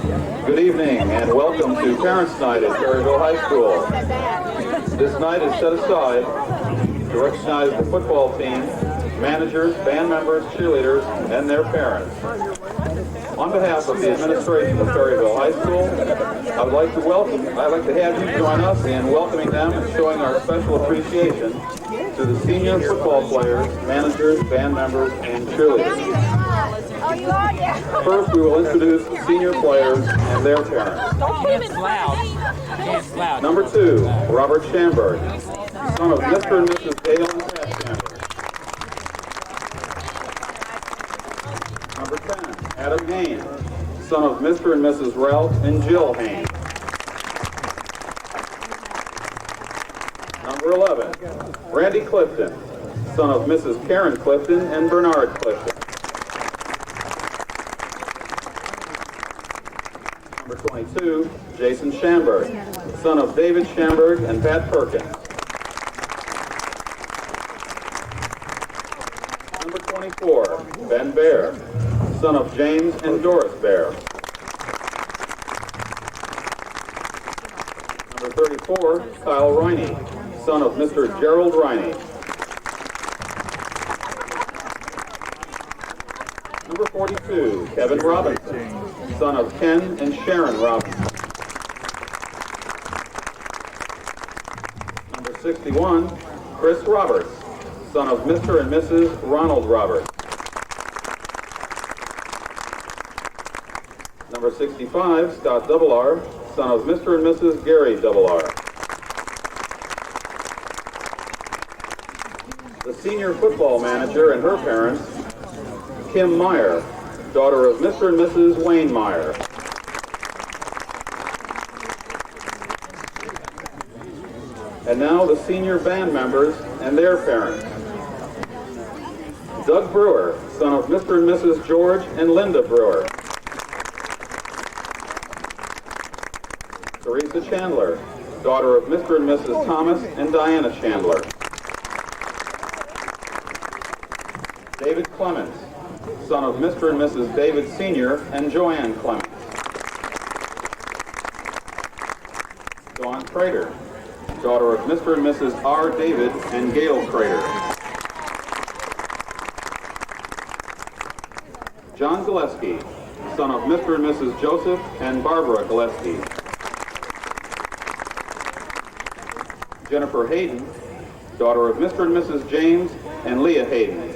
Good evening and welcome to Parents' Night at Perryville High School. This night is set aside to recognize the football team, managers, band members, cheerleaders, and their parents. On behalf of the administration of Perryville High School, I'd like to have you join us in welcoming them and showing our special appreciation to the senior football players, managers, band members, and cheerleaders. First, we will introduce the senior players and their parents. Dance loud. Number 2, Robert Schamberg, son of Mr. and Mrs. Dale and Pat Schamberg. Number 10, Adam Haynes, son of Mr. and Mrs. Ralph and Jill Haynes. Number 11, Randy Clifton, son of Mrs. Karen Clifton and Bernard Clifton. Number 22, Jason Schamberg, son of David Schamberg and Pat Perkins. Number 24, Ben Bear, son of James and Doris Bear. Number 34, Kyle Riney, son of Mr. Gerald Riney. Number 42, Kevin Robinson, son of Ken and Sharon Robinson. Number 61, Chris Roberts, son of Mr. and Mrs. Ronald Roberts. Number 65, Scott R., son of Mr. and Mrs. Gary R. The senior football manager and her parents, Kim Meyer, daughter of Mr. and Mrs. Wayne Meyer. And now the senior band members and their parents. Doug Brewer, son of Mr. and Mrs. George and Linda Brewer. Teresa Chandler, daughter of Mr. and Mrs. Thomas and Diana Chandler. David Clements, son of Mr. and Mrs. David Sr. and Joanne Clements. Dawn Crater, daughter of Mr. and Mrs. R. David and Gail Crater. John Gillespie, son of Mr. and Mrs. Joseph and Barbara Gillespie. Jennifer Hayden, daughter of Mr. and Mrs. James and Leah Hayden.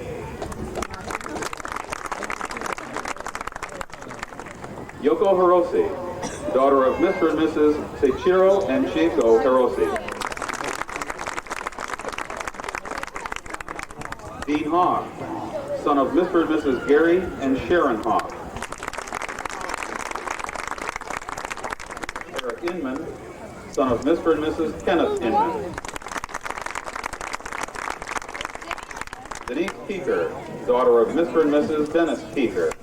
Yoko Hiroshi, daughter of Mr. and Mrs. Seichiro and Chieko Hiroshi. Dean Hawk, son of Mr. and Mrs. Gary and Sharon Hawk. Eric Inman, son of Mr. and Mrs. Kenneth Inman. Denise Peaker, daughter of Mr. and Mrs. Dennis Peaker.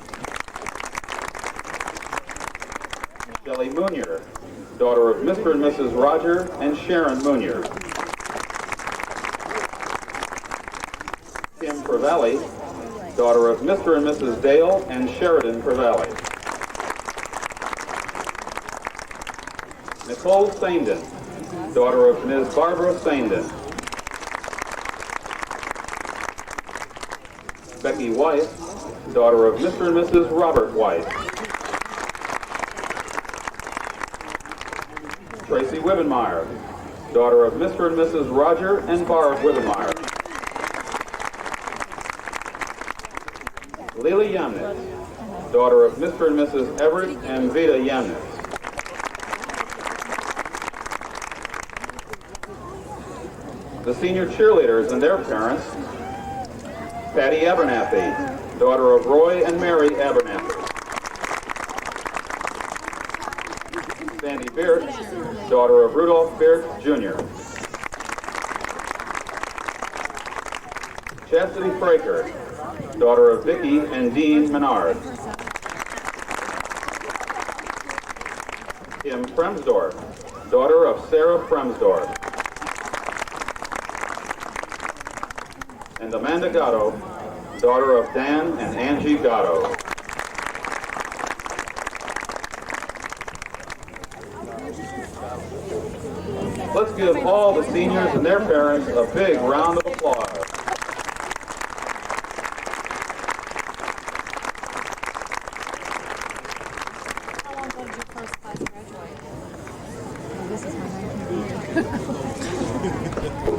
Shelley Munier, daughter of Mr. and Mrs. Roger and Sharon Munier. Kim Pravalli, daughter of Mr. and Mrs. Dale and Sheridan Pravalli. Nicole Saindon, daughter of Ms. Barbara Saindon. Becky White, daughter of Mr. and Mrs. Robert White. Tracy Wibbenmeyer, daughter of Mr. and Mrs. Roger and Barb Wibbenmeyer. Lily Yamnitz, daughter of Mr. and Mrs. Everett and Vida Yamnitz. The senior cheerleaders and their parents, Patty Abernathy, daughter of Roy and Mary Abernathy. Sandy Beert, daughter of Rudolph Beert, Jr. Chastity Fraker, daughter of Vicki and Dean Menard. Kim Fremsdorf, daughter of Sarah Fremsdorf. And Amanda Gatto, daughter of Dan and Angie Gatto. let's give all the seniors and their parents a big round of applause. How long ago did your first class graduate? This is my 19th.